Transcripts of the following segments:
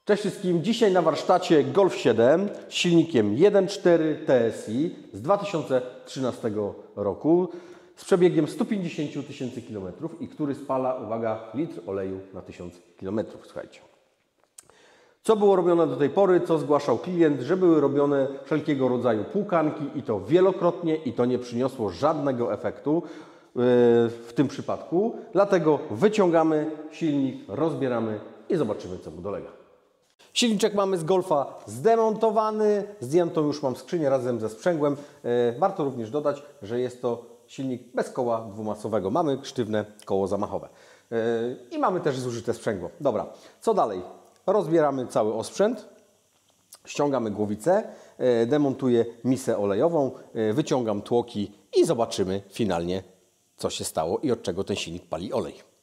Cześć wszystkim. Dzisiaj na warsztacie Golf 7 z silnikiem 1.4 TSI z 2013 roku z przebiegiem 150 000 km i który spala, uwaga, litr oleju na 1000 km. Słuchajcie. Co było robione do tej pory, co zgłaszał klient, że były robione wszelkiego rodzaju płukanki i to wielokrotnie i to nie przyniosło żadnego efektu w tym przypadku. Dlatego wyciągamy silnik, rozbieramy i zobaczymy, co mu dolega. Silniczek mamy z Golfa zdemontowany, zdjętą już mam skrzynię razem ze sprzęgłem. Warto również dodać, że jest to silnik bez koła dwumasowego. Mamy sztywne koło zamachowe i mamy też zużyte sprzęgło. Dobra, co dalej? Rozbieramy cały osprzęt, ściągamy głowicę, demontuję misę olejową, wyciągam tłoki i zobaczymy finalnie, co się stało i od czego ten silnik pali olej.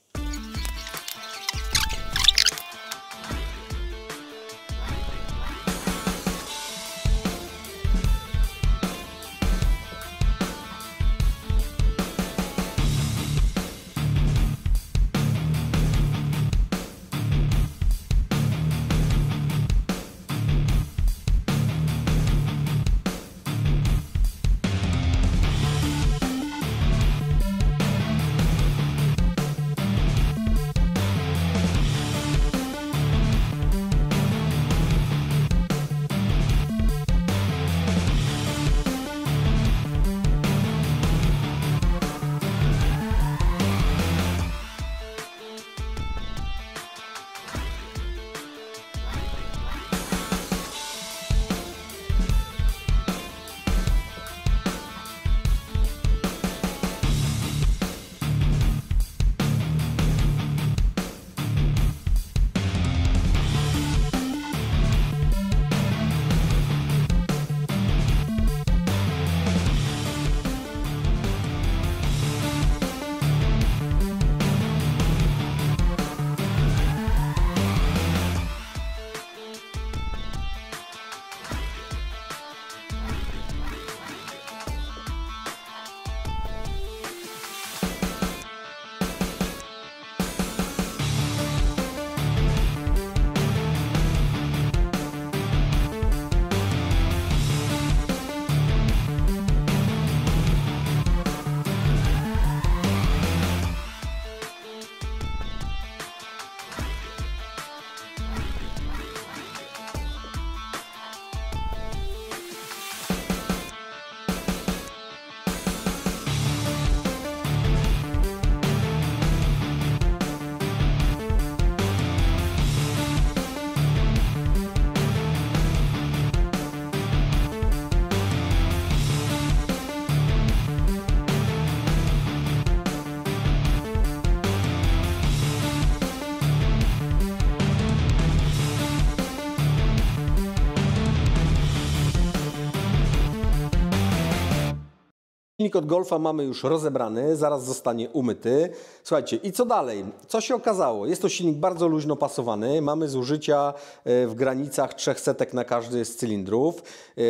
Silnik od Golfa mamy już rozebrany, zaraz zostanie umyty. Słuchajcie, i co dalej? Co się okazało? Jest to silnik bardzo luźno pasowany. Mamy zużycia w granicach 300 na każdy z cylindrów.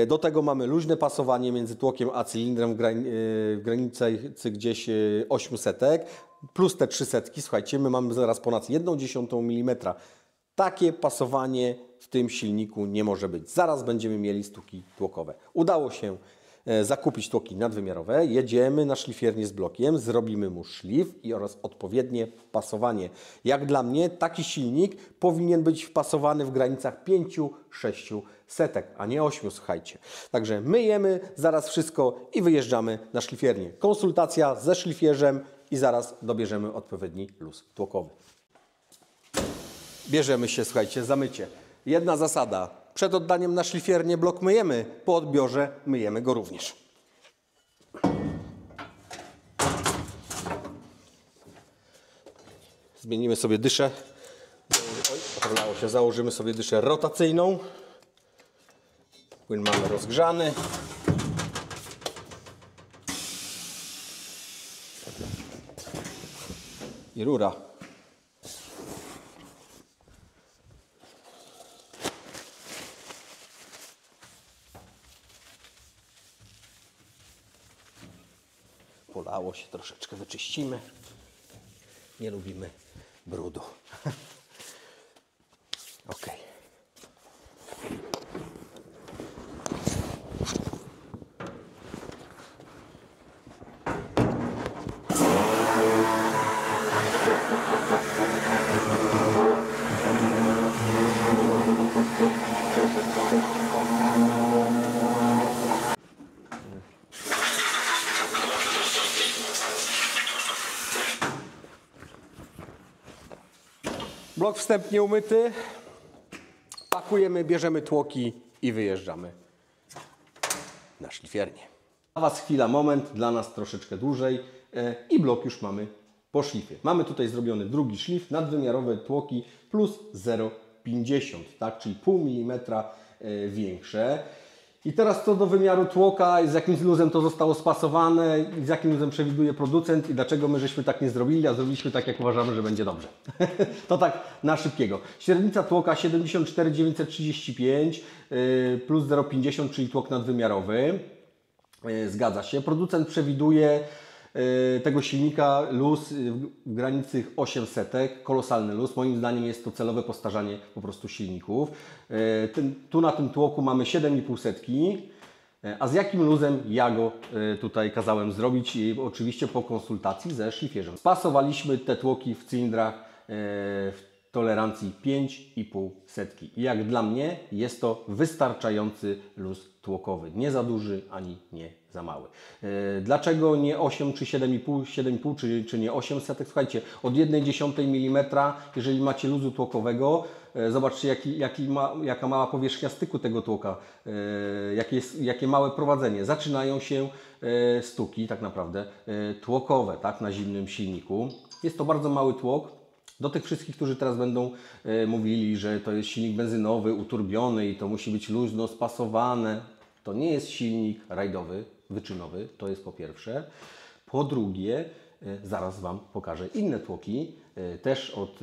Do tego mamy luźne pasowanie między tłokiem a cylindrem w granicy gdzieś 800 plus te 300. Słuchajcie, my mamy zaraz ponad 1/10 mm. Takie pasowanie w tym silniku nie może być. Zaraz będziemy mieli stuki tłokowe. Udało się zakupić tłoki nadwymiarowe, jedziemy na szlifiernię z blokiem, zrobimy mu szlif oraz odpowiednie pasowanie. Jak dla mnie taki silnik powinien być wpasowany w granicach 5-6 setek, a nie 8, słuchajcie. Także myjemy zaraz wszystko i wyjeżdżamy na szlifiernię. Konsultacja ze szlifierzem i zaraz dobierzemy odpowiedni luz tłokowy. Bierzemy się, słuchajcie, za mycie. Jedna zasada. Przed oddaniem na szlifiernię blok myjemy, po odbiorze myjemy go również. Zmienimy sobie dyszę. Założymy sobie dyszę rotacyjną. Płyn mamy rozgrzany. I rura. Polało się, troszeczkę wyczyścimy. Nie lubimy brudu. Ok. Blok wstępnie umyty. Pakujemy, bierzemy tłoki i wyjeżdżamy na szlifiernię. Dla Was chwila, moment, dla nas troszeczkę dłużej i blok już mamy po szlifie. Mamy tutaj zrobiony drugi szlif, nadwymiarowe tłoki plus 0,50, tak? Czyli pół milimetra większe. I teraz co do wymiaru tłoka, z jakim luzem to zostało spasowane, z jakim luzem przewiduje producent i dlaczego my żeśmy tak nie zrobili, a zrobiliśmy tak, jak uważamy, że będzie dobrze. To tak na szybkiego. Średnica tłoka 74 935 plus 0,50, czyli tłok nadwymiarowy. Zgadza się. Producent przewiduje tego silnika luz w granicy 800, kolosalny luz. Moim zdaniem jest to celowe postarzanie po prostu silników. Tu na tym tłoku mamy 7,5 setki. A z jakim luzem ja go tutaj kazałem zrobić? I oczywiście po konsultacji ze szlifierzem. Spasowaliśmy te tłoki w cylindrach w tolerancji 5,5 setki. I jak dla mnie jest to wystarczający luz tłokowy. Nie za duży, ani nie za mały. Dlaczego nie 8 czy 7,5 czy nie 8 setek? Słuchajcie, od 1/10 mm, jeżeli macie luzu tłokowego, zobaczcie jaka mała powierzchnia styku tego tłoka, jakie małe prowadzenie. Zaczynają się stuki tak naprawdę tłokowe, tak, na zimnym silniku. Jest to bardzo mały tłok. Do tych wszystkich, którzy teraz będą mówili, że to jest silnik benzynowy, uturbiony i to musi być luźno spasowane. To nie jest silnik rajdowy, wyczynowy, to jest po pierwsze. Po drugie, zaraz Wam pokażę inne tłoki, też od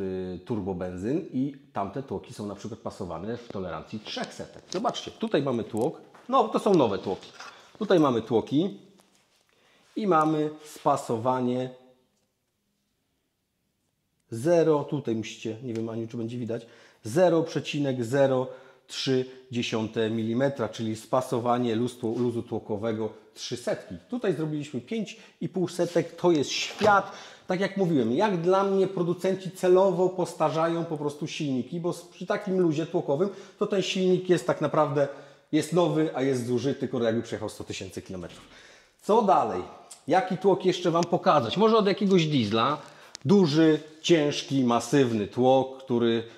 turbobenzyn i tamte tłoki są na przykład pasowane w tolerancji 300. Zobaczcie, tutaj mamy tłok, no to są nowe tłoki. Tutaj mamy tłoki i mamy spasowanie 0, tutaj musicie, nie wiem Aniu, czy będzie widać, 0,03 mm, czyli spasowanie luzu tłokowego 300. Tutaj zrobiliśmy 5,5 setek, to jest świat. Tak jak mówiłem, jak dla mnie producenci celowo postarzają po prostu silniki, bo przy takim luzie tłokowym to ten silnik jest tak naprawdę, jest nowy, a jest zużyty, tylko jakby przejechał 100 000 km. Co dalej? Jaki tłok jeszcze Wam pokazać? Może od jakiegoś diesla. Duży, ciężki, masywny tłok,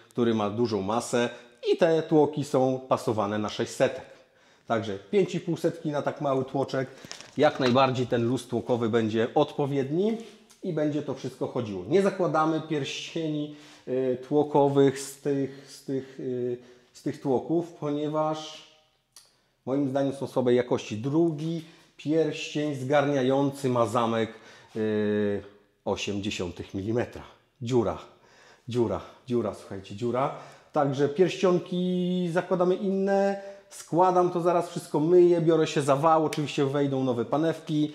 który ma dużą masę i te tłoki są pasowane na 600. Także 5,5 setki na tak mały tłoczek. Jak najbardziej ten luz tłokowy będzie odpowiedni i będzie to wszystko chodziło. Nie zakładamy pierścieni tłokowych z tych tłoków, ponieważ moim zdaniem są słabej jakości. Drugi pierścień zgarniający ma zamek 0,8 mm. Dziura, słuchajcie, dziura. Także pierścionki zakładamy inne. Składam to zaraz, wszystko myję, biorę się za wał. Oczywiście wejdą nowe panewki.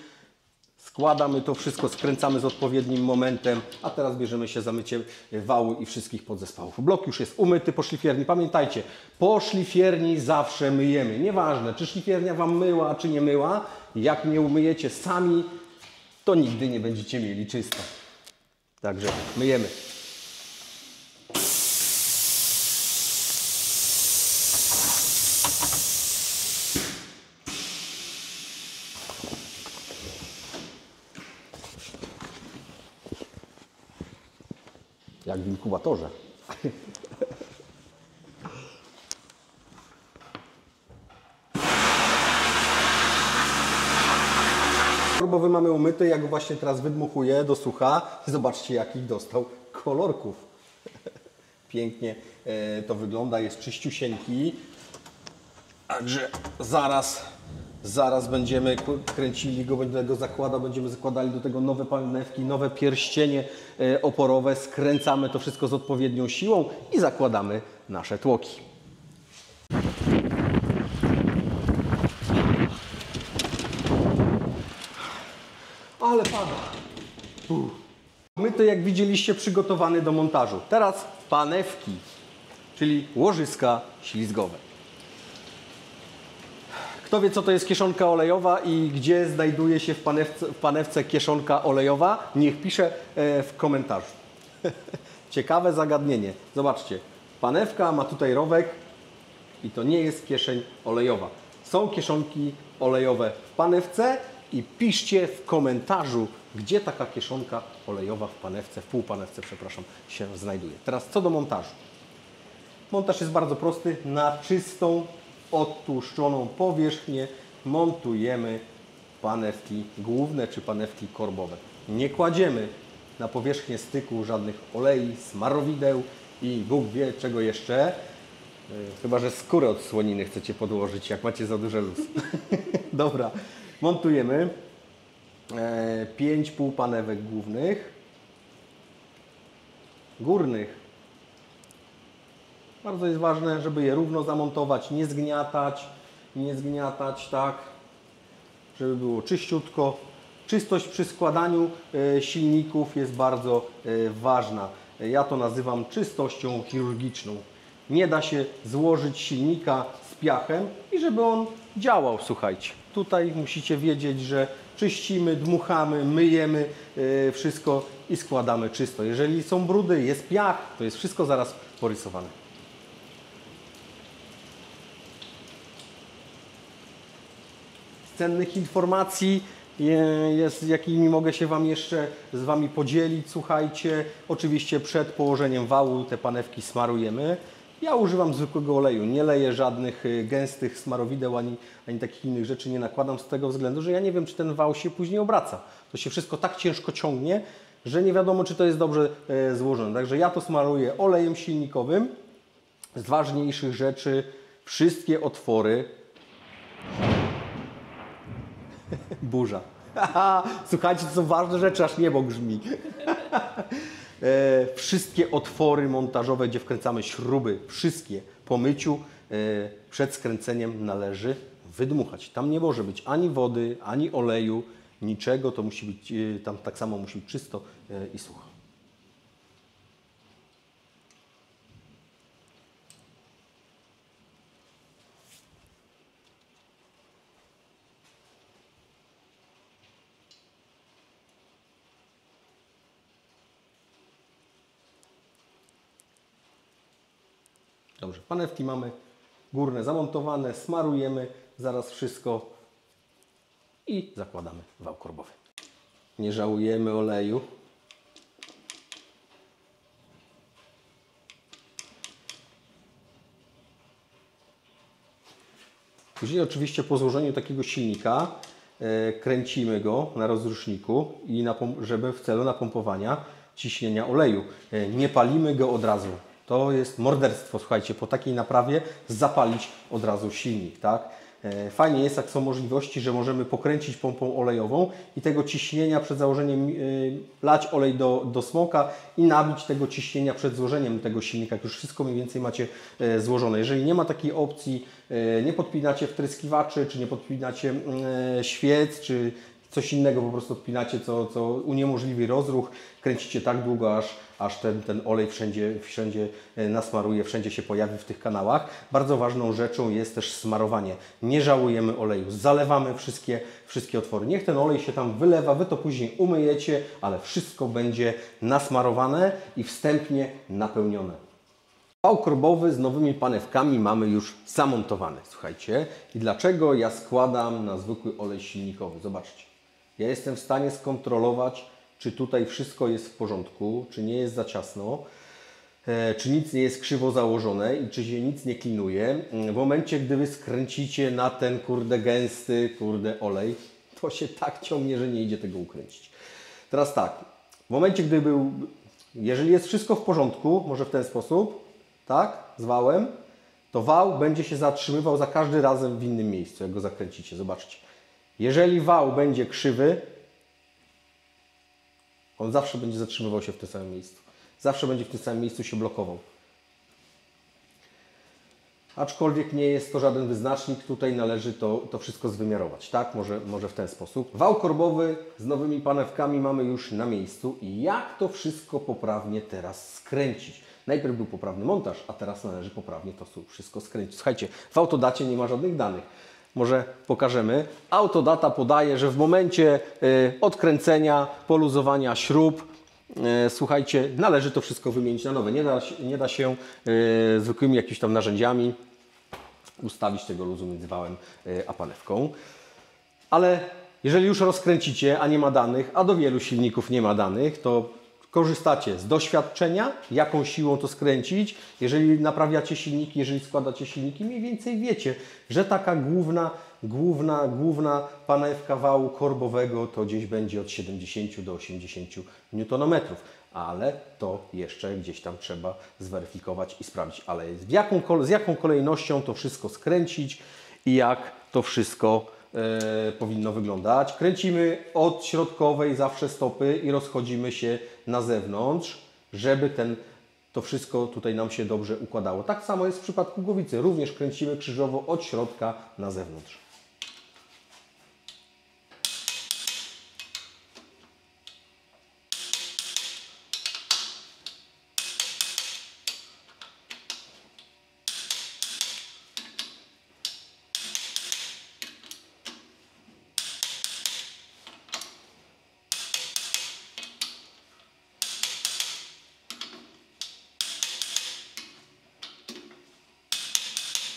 Składamy to wszystko, skręcamy z odpowiednim momentem, a teraz bierzemy się za mycie wału i wszystkich podzespołów. Blok już jest umyty po szlifierni. Pamiętajcie, po szlifierni zawsze myjemy. Nieważne, czy szlifiernia Wam myła, czy nie myła. Jak nie umyjecie sami, to nigdy nie będziecie mieli czysto. Także myjemy. Jak w inkubatorze. Turbowy mamy umyty, jak go właśnie teraz wydmuchuję do sucha. Zobaczcie, jakich dostał kolorków. Pięknie to wygląda, jest czyściusieńki. Także zaraz będziemy kręcili go, będę go zakładał, będziemy zakładali do tego nowe panewki, nowe pierścienie oporowe. Skręcamy to wszystko z odpowiednią siłą i zakładamy nasze tłoki. Ale pada. My to, jak widzieliście, przygotowany do montażu. Teraz panewki, czyli łożyska ślizgowe. Kto wie, co to jest kieszonka olejowa i gdzie znajduje się w panewce kieszonka olejowa, niech pisze w komentarzu. Ciekawe zagadnienie. Zobaczcie, panewka ma tutaj rowek i to nie jest kieszeń olejowa. Są kieszonki olejowe w panewce i piszcie w komentarzu, gdzie taka kieszonka olejowa w panewce, w półpanewce, przepraszam, się znajduje. Teraz co do montażu. Montaż jest bardzo prosty. Na czystą, odtłuszczoną powierzchnię montujemy panewki główne czy panewki korbowe. Nie kładziemy na powierzchnię styku żadnych olei, smarowideł i Bóg wie czego jeszcze. Chyba że skórę od słoniny chcecie podłożyć, jak macie za duży luz. Dobra, montujemy 5 półpanewek głównych, górnych. Bardzo jest ważne, żeby je równo zamontować, nie zgniatać, tak, żeby było czyściutko. Czystość przy składaniu silników jest bardzo ważna. Ja to nazywam czystością chirurgiczną. Nie da się złożyć silnika z piachem i żeby on działał, słuchajcie. Tutaj musicie wiedzieć, że czyścimy, dmuchamy, myjemy wszystko i składamy czysto. Jeżeli są brudy, jest piach, to jest wszystko zaraz porysowane. Z cennych informacji, jakimi mogę się jeszcze z Wami podzielić, słuchajcie, oczywiście przed położeniem wału te panewki smarujemy. Ja używam zwykłego oleju, nie leję żadnych gęstych smarowideł ani takich innych rzeczy nie nakładam z tego względu, że ja nie wiem, czy ten wał się później obraca. To się wszystko tak ciężko ciągnie, że nie wiadomo, czy to jest dobrze złożone. Także ja to smaruję olejem silnikowym. Z ważniejszych rzeczy wszystkie otwory. Burza. Słuchajcie, to są ważne rzeczy, aż niebo grzmi. Wszystkie otwory montażowe, gdzie wkręcamy śruby, wszystkie po myciu przed skręceniem należy wydmuchać. Tam nie może być ani wody, ani oleju, niczego. To musi być, tam tak samo musi być czysto i sucho. Dobrze, panewki mamy górne zamontowane, smarujemy zaraz wszystko i zakładamy wał korbowy. Nie żałujemy oleju. Później oczywiście po złożeniu takiego silnika kręcimy go na rozruszniku, żeby w celu napompowania ciśnienia oleju. Nie palimy go od razu. To jest morderstwo, słuchajcie, po takiej naprawie zapalić od razu silnik, tak? Fajnie jest, jak są możliwości, że możemy pokręcić pompą olejową i tego ciśnienia przed założeniem lać olej do smoka i nabić tego ciśnienia przed złożeniem tego silnika, jak już wszystko mniej więcej macie złożone. Jeżeli nie ma takiej opcji, nie podpinacie wtryskiwaczy, czy nie podpinacie świec, czy coś innego po prostu odpinacie, co uniemożliwi rozruch, kręcicie tak długo, aż ten olej wszędzie nasmaruje, wszędzie się pojawi w tych kanałach. Bardzo ważną rzeczą jest też smarowanie. Nie żałujemy oleju, zalewamy wszystkie otwory. Niech ten olej się tam wylewa, Wy to później umyjecie, ale wszystko będzie nasmarowane i wstępnie napełnione. Wał korbowy z nowymi panewkami mamy już zamontowany, słuchajcie. I dlaczego ja składam na zwykły olej silnikowy? Zobaczcie. Ja jestem w stanie skontrolować, czy tutaj wszystko jest w porządku, czy nie jest za ciasno, czy nic nie jest krzywo założone i czy się nic nie klinuje. W momencie, gdy Wy skręcicie na ten gęsty olej, to się tak ciągnie, że nie idzie tego ukręcić. Teraz tak, w momencie, jeżeli jest wszystko w porządku, może w ten sposób, tak, z wałem, to wał będzie się zatrzymywał za każdym razem w innym miejscu, jak go zakręcicie. Zobaczcie. Jeżeli wał będzie krzywy, on zawsze będzie zatrzymywał się w tym samym miejscu. Zawsze będzie w tym samym miejscu się blokował. Aczkolwiek nie jest to żaden wyznacznik, tutaj należy to wszystko zwymiarować, tak? Może w ten sposób. Wał korbowy z nowymi panewkami mamy już na miejscu i jak to wszystko poprawnie teraz skręcić? Najpierw był poprawny montaż, a teraz należy poprawnie to wszystko skręcić. Słuchajcie, w autodacie nie ma żadnych danych. może pokażemy. Autodata podaje, że w momencie odkręcenia, poluzowania śrub, słuchajcie, należy to wszystko wymienić na nowe. Nie da się zwykłymi jakimiś tam narzędziami ustawić tego luzu między wałem a panewką. Ale jeżeli już rozkręcicie, a nie ma danych, a do wielu silników nie ma danych, to korzystacie z doświadczenia, jaką siłą to skręcić. Jeżeli naprawiacie silniki, jeżeli składacie silniki, mniej więcej wiecie, że taka główna panewka wału korbowego to gdzieś będzie od 70 do 80 Nm. Ale to jeszcze gdzieś tam trzeba zweryfikować i sprawdzić. Ale z jaką kolejnością to wszystko skręcić i jak to wszystko powinno wyglądać. Kręcimy od środkowej zawsze stopy i rozchodzimy się na zewnątrz, żeby to wszystko tutaj nam się dobrze układało. Tak samo jest w przypadku głowicy. Również kręcimy krzyżowo od środka na zewnątrz.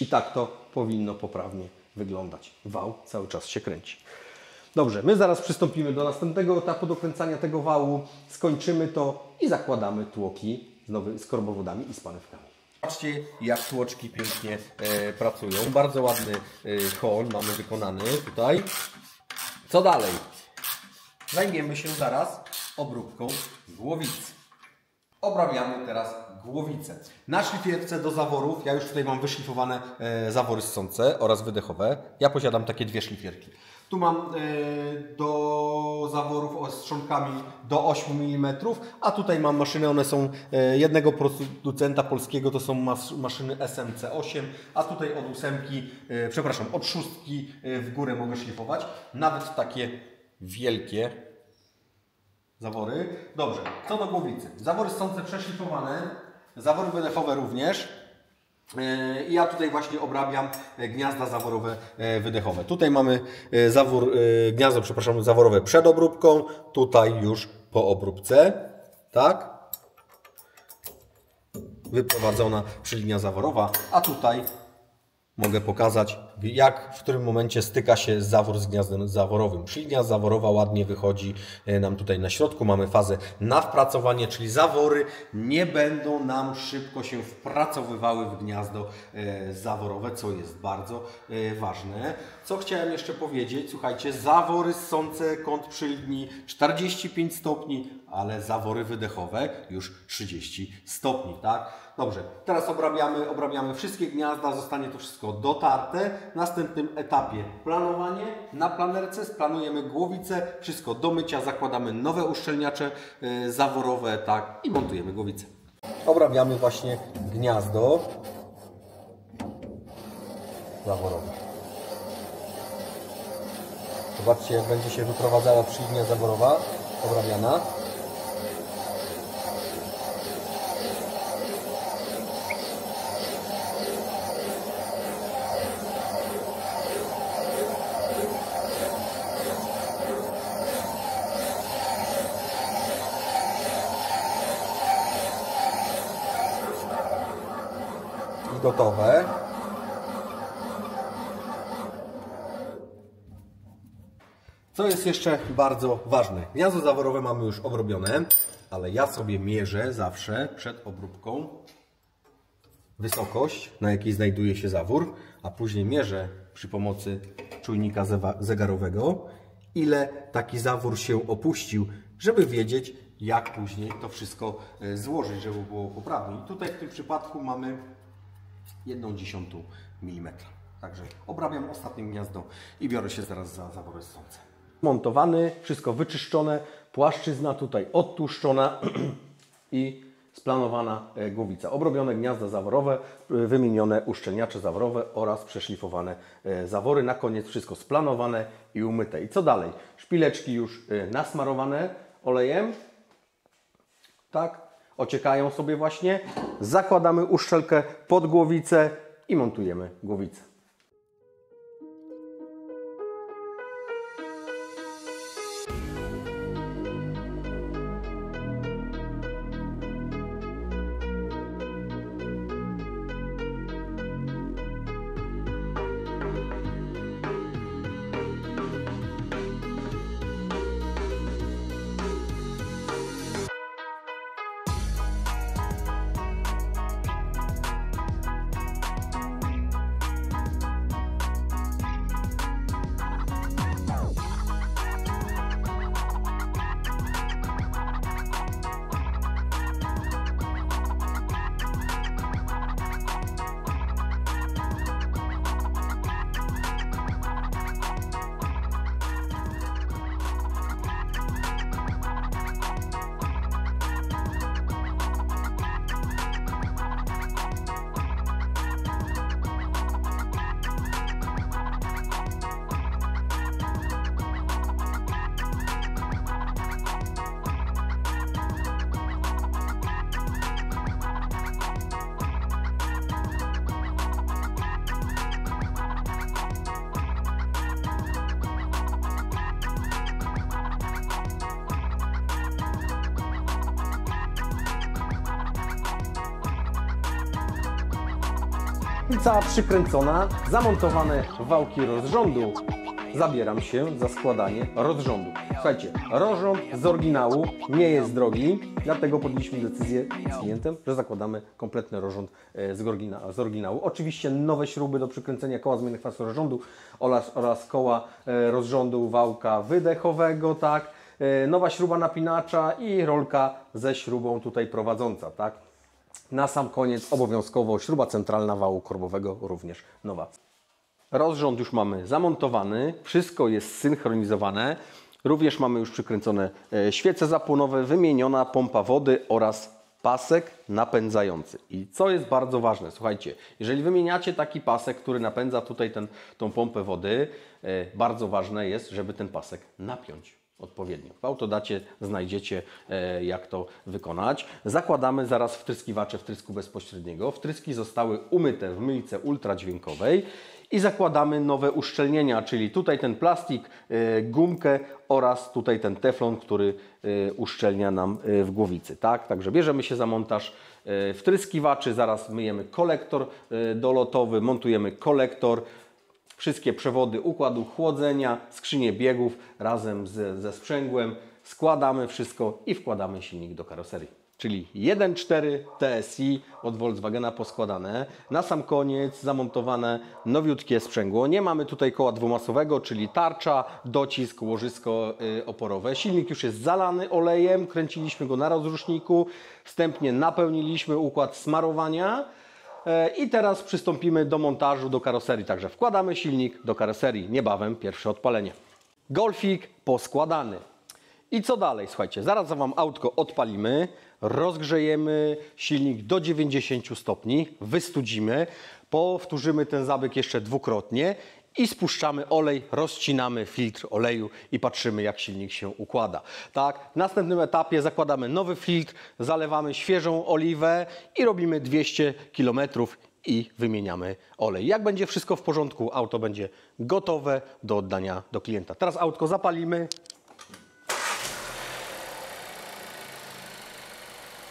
I tak to powinno poprawnie wyglądać. Wał cały czas się kręci. Dobrze, my zaraz przystąpimy do następnego etapu dokręcania tego wału. Skończymy to i zakładamy tłoki z korbowodami i z panewkami. Patrzcie, jak tłoczki pięknie pracują. Bardzo ładny hol mamy wykonany tutaj. Co dalej? Zajmiemy się zaraz obróbką głowicy. Obrabiamy teraz głowicę. Na szlifierce do zaworów, ja już tutaj mam wyszlifowane zawory ssące oraz wydechowe. Ja posiadam takie dwie szlifierki. Tu mam do zaworów z trzonkami do 8 mm, a tutaj mam maszyny, one są jednego producenta polskiego, to są maszyny SMC8, a tutaj od 8, przepraszam, od 6 w górę mogę szlifować. Nawet takie wielkie zawory. Dobrze, co do głowicy. Zawory ssące przeszlifowane, zawory wydechowe również. I ja tutaj właśnie obrabiam gniazda zaworowe wydechowe. Tutaj mamy gniazdo, przepraszam, zaworowe przed obróbką, tutaj już po obróbce. Tak? Wyprowadzona przylinia zaworowa, a tutaj mogę pokazać, w którym momencie styka się zawór z gniazdem zaworowym. Przylinia zaworowa ładnie wychodzi nam tutaj na środku. Mamy fazę na wpracowanie, czyli zawory nie będą nam szybko się wpracowywały w gniazdo zaworowe, co jest bardzo ważne. Co chciałem jeszcze powiedzieć? Słuchajcie, zawory ssące kąt przylinii 45 stopni, ale zawory wydechowe już 30 stopni, tak? Dobrze, teraz obrabiamy wszystkie gniazda, zostanie to wszystko dotarte. W następnym etapie planowanie. Na planerce splanujemy głowicę, wszystko do mycia, zakładamy nowe uszczelniacze zaworowe, tak, i montujemy głowicę. Obrabiamy właśnie gniazdo zaworowe. Zobaczcie, jak będzie się wyprowadzała przylinia zaworowa, obrabiana. Gotowe. Co jest jeszcze bardzo ważne? Gniazdo zaworowe mamy już obrobione, ale ja sobie mierzę zawsze przed obróbką wysokość, na jakiej znajduje się zawór, a później mierzę przy pomocy czujnika zegarowego, ile taki zawór się opuścił, żeby wiedzieć, jak później to wszystko złożyć, żeby było poprawnie. I tutaj w tym przypadku mamy 1/10 mm. Także obrabiam ostatnie gniazdo i biorę się zaraz za zawory ssące. Montowany, wszystko wyczyszczone, płaszczyzna tutaj odtłuszczona i splanowana głowica. Obrobione gniazda zaworowe, wymienione uszczelniacze zaworowe oraz przeszlifowane zawory. Na koniec wszystko splanowane i umyte. I co dalej? Szpileczki już nasmarowane olejem. Tak? Ociekają sobie właśnie. Zakładamy uszczelkę pod głowicę i montujemy głowicę. i cała przykręcona, zamontowane wałki rozrządu. Zabieram się za składanie rozrządu. Słuchajcie, rozrząd z oryginału nie jest drogi, dlatego podjęliśmy decyzję z klientem, że zakładamy kompletny rozrząd z oryginału. Oczywiście nowe śruby do przykręcenia koła zmiennych kwasu rozrządu oraz koła rozrządu wałka wydechowego, tak? Nowa śruba napinacza i rolka ze śrubą tutaj prowadząca, tak? Na sam koniec obowiązkowo śruba centralna wału korbowego, również nowa. Rozrząd już mamy zamontowany, wszystko jest synchronizowane. Również mamy już przykręcone świece zapłonowe, wymieniona pompa wody oraz pasek napędzający. I co jest bardzo ważne, słuchajcie, jeżeli wymieniacie taki pasek, który napędza tutaj tą pompę wody, bardzo ważne jest, żeby ten pasek napiąć odpowiednio. W autodacie znajdziecie, jak to wykonać. Zakładamy zaraz wtryskiwacze wtrysku bezpośredniego. Wtryski zostały umyte w myjce ultradźwiękowej i zakładamy nowe uszczelnienia, czyli tutaj ten plastik, gumkę oraz tutaj ten teflon, który uszczelnia nam w głowicy. Tak? Także bierzemy się za montaż wtryskiwaczy, zaraz myjemy kolektor dolotowy, montujemy kolektor, wszystkie przewody układu chłodzenia, skrzynię biegów razem ze sprzęgłem, składamy wszystko i wkładamy silnik do karoserii. Czyli 1.4 TSI od Volkswagena poskładane. Na sam koniec zamontowane nowiutkie sprzęgło. Nie mamy tutaj koła dwumasowego, czyli tarcza, docisk, łożysko oporowe. Silnik już jest zalany olejem, kręciliśmy go na rozruszniku, wstępnie napełniliśmy układ smarowania. I teraz przystąpimy do montażu do karoserii. Także wkładamy silnik do karoserii. Niebawem pierwsze odpalenie. Golfik poskładany. I co dalej? Słuchajcie, zaraz Wam autko odpalimy, rozgrzejemy silnik do 90 stopni, wystudzimy, powtórzymy ten zabieg jeszcze dwukrotnie i spuszczamy olej, rozcinamy filtr oleju i patrzymy, jak silnik się układa. Tak? W następnym etapie zakładamy nowy filtr, zalewamy świeżą oliwę i robimy 200 km i wymieniamy olej. Jak będzie wszystko w porządku, auto będzie gotowe do oddania do klienta. Teraz autko zapalimy.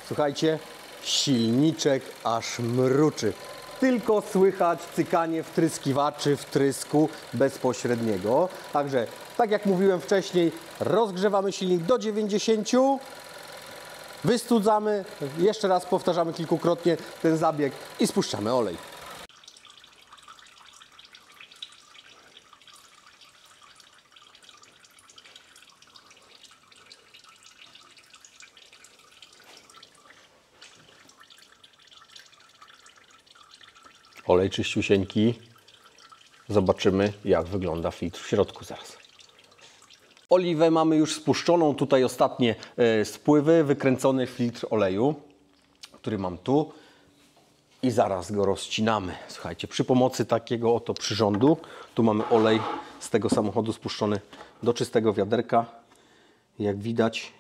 Słuchajcie, silniczek aż mruczy. Tylko słychać cykanie wtryskiwaczy wtrysku bezpośredniego. Także, tak jak mówiłem wcześniej, rozgrzewamy silnik do 90, wystudzamy, jeszcze raz powtarzamy kilkukrotnie ten zabieg i spuszczamy olej. Olej czyściusieńki. Zobaczymy, jak wygląda filtr w środku zaraz. Oliwę mamy już spuszczoną. Tutaj ostatnie spływy. Wykręcony filtr oleju, który mam tu. I zaraz go rozcinamy. Słuchajcie, przy pomocy takiego oto przyrządu. Tu mamy olej z tego samochodu spuszczony do czystego wiaderka. Jak widać,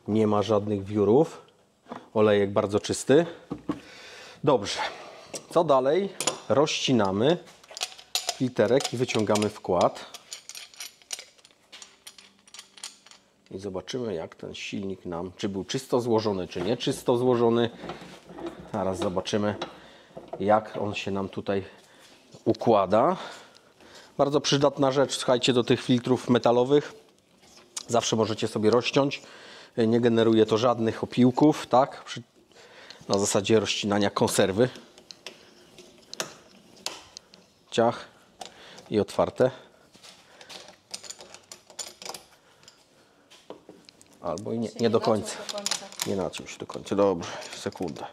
nie ma żadnych wiórów. Olejek bardzo czysty. Dobrze. Co dalej? Rozcinamy filterek i wyciągamy wkład. I zobaczymy, jak ten silnik nam, czy był czysto złożony, czy nie czysto złożony. Zaraz zobaczymy, jak on się nam tutaj układa. Bardzo przydatna rzecz, słuchajcie, do tych filtrów metalowych. Zawsze możecie sobie rozciąć. Nie generuje to żadnych opiłków, tak? Na zasadzie rozcinania konserwy. Ciach i otwarte. Albo i nie do końca. Nie naciął się do końca. Dobrze, sekundę.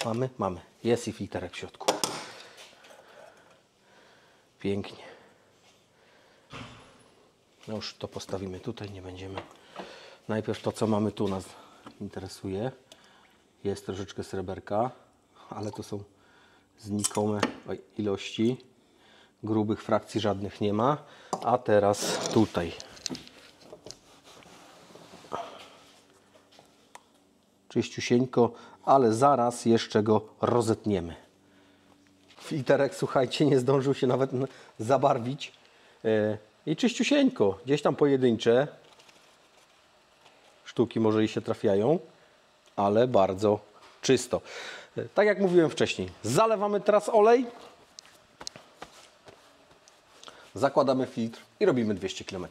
Mamy? Mamy. Jest i filterek w środku. Pięknie. No już to postawimy tutaj, nie będziemy. Najpierw to, co mamy tu, nas interesuje. Jest troszeczkę sreberka, ale to są znikome ilości. Grubych frakcji żadnych nie ma. A teraz tutaj. Czyściusieńko, ale zaraz jeszcze go rozetniemy. Filterek, słuchajcie, nie zdążył się nawet zabarwić. i czyściusieńko. Gdzieś tam pojedyncze sztuki może i się trafiają, ale bardzo czysto. Tak jak mówiłem wcześniej, zalewamy teraz olej, zakładamy filtr i robimy 200 km.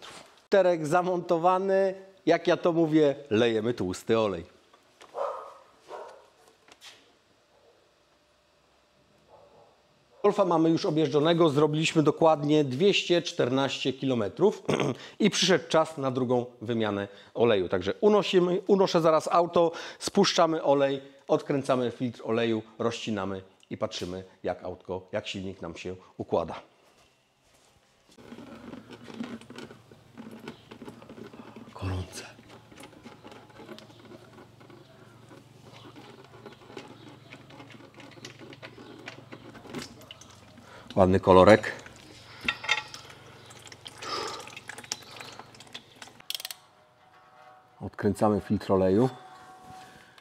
Terek zamontowany, jak ja to mówię, lejemy tłusty olej. Golfa mamy już objeżdżonego, zrobiliśmy dokładnie 214 km i przyszedł czas na drugą wymianę oleju. Także unoszę zaraz auto, spuszczamy olej, odkręcamy filtr oleju, rozcinamy i patrzymy, jak autko, jak silnik nam się układa. Gorące. Ładny kolorek. Odkręcamy filtr oleju.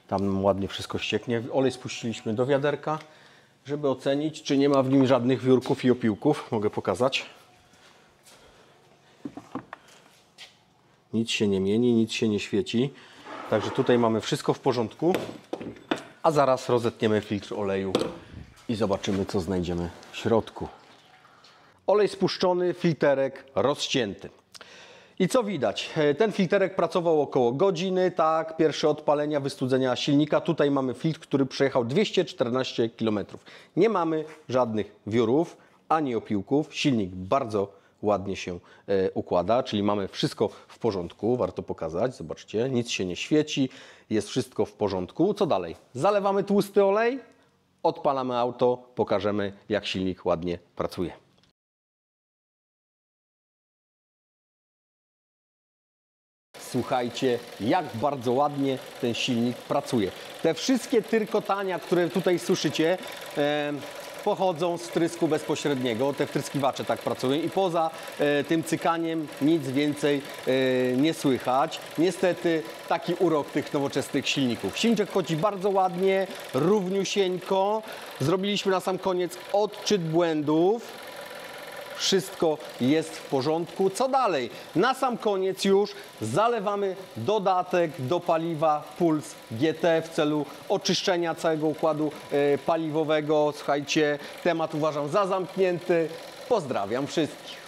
Tam ładnie wszystko ścieknie. Olej spuściliśmy do wiaderka, żeby ocenić, czy nie ma w nim żadnych wiórków i opiłków. Mogę pokazać. Nic się nie mieni, nic się nie świeci. Także tutaj mamy wszystko w porządku. A zaraz rozetniemy filtr oleju i zobaczymy, co znajdziemy w środku. Olej spuszczony, filterek rozcięty. I co widać? Ten filterek pracował około godziny, tak, pierwsze odpalenia, wystudzenia silnika. Tutaj mamy filtr, który przejechał 214 km. Nie mamy żadnych wiórów, ani opiłków. Silnik bardzo ładnie się układa, czyli mamy wszystko w porządku. Warto pokazać, zobaczcie, nic się nie świeci, jest wszystko w porządku. Co dalej? Zalewamy tłusty olej, odpalamy auto, pokażemy, jak silnik ładnie pracuje. Słuchajcie, jak bardzo ładnie ten silnik pracuje. Te wszystkie tyrkotania, które tutaj słyszycie, pochodzą z wtrysku bezpośredniego. Te wtryskiwacze tak pracują i poza tym cykaniem nic więcej nie słychać. Niestety taki urok tych nowoczesnych silników. Silniczek chodzi bardzo ładnie, równiusieńko. Zrobiliśmy na sam koniec odczyt błędów. Wszystko jest w porządku. Co dalej? Na sam koniec już zalewamy dodatek do paliwa Puls GT w celu oczyszczenia całego układu paliwowego. Słuchajcie, temat uważam za zamknięty. Pozdrawiam wszystkich.